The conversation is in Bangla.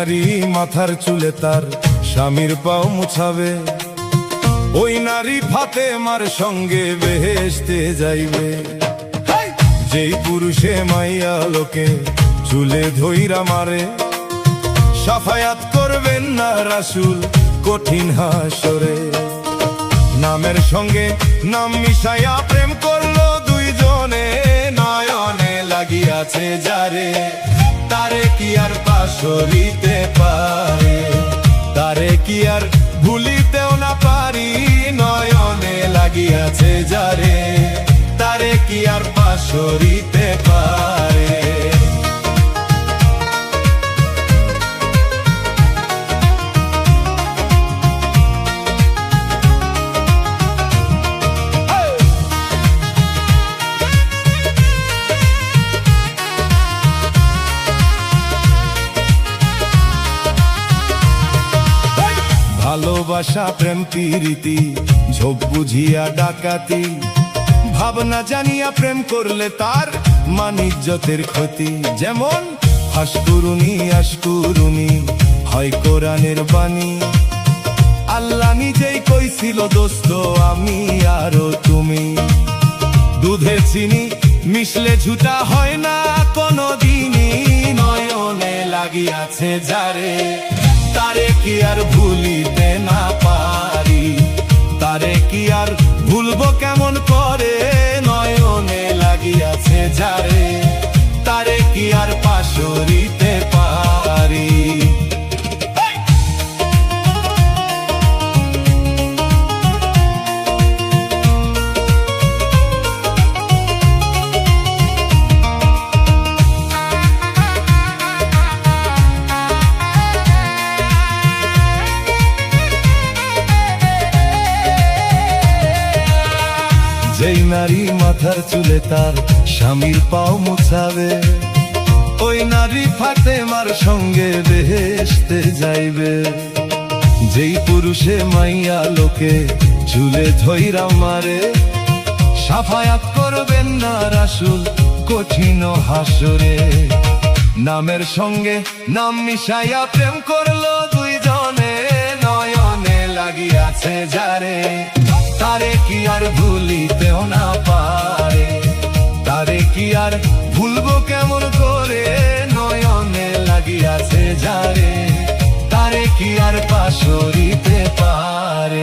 নারী মাথার চুলে তার স্বামীর পাও মুছাবে, ওই নারী ফাতেমার সঙ্গে বেহেশতে যাইবে। যেই পুরুষে মাইয়া লোকে চুলে ধইরা মারে, সাফায়াত করবেন না রাসূল কঠিন হাসরে। নামের সঙ্গে নাম মিশাইয়া প্রেম করলো দুইজনে, নয়নে লাগিয়াছে যারে, তারে কি আর পাশরিতে পারে, তারে কি আর ভুলিতেও না পারি। নয়নে লাগিয়াছে যারে, তারে কি আর পাশরিতে পারে। ভালোবাসা প্রেম প্রীতি ঝোঁক বুঝিয়া ডাকাতি, ভাবনা জানিয়া প্রেম করলে তার মান ইজ্জতের ক্ষতি। যেমন হাসকুরুনি আশকুরুনি হয় কোরআনের বাণী, আল্লাহ নিজেই কইছিল দোস্ত আমি আরো তুমি। দুধে চিনি মিশলে ঝুটা হয় না কোনদিনই, নয়নে লাগিয়াছে যারে, তারে কি আর ভুলিতে না পারি, তারে কি আর ভুলবো কেমন করে। নয়নে লাগিয়াছে যারে, তারে কি আর পাশরিতে পারি। যেই নারী মাথার চুলে তার স্বামীর পাও মুছাবে, ওই নারী ফাতেমার সঙ্গে বেহেশতে যাইবে। যেই পুরুষে মাইয়া লোকে চুলে ধইরা মারে, সাফায়াত করবেন না রাসূল কঠিন হাসরে। নামের সঙ্গে নাম মিশাইয়া প্রেম করলো দুইজনে, নয়নে লাগিয়াছে যারে, তারে কি আর ভুলিতেও না পারে, তারে কি আর ভুলবো কেমন করে। নয়নে লাগিয়াছে যারে, তারে কি আর পাশরিতে পারে।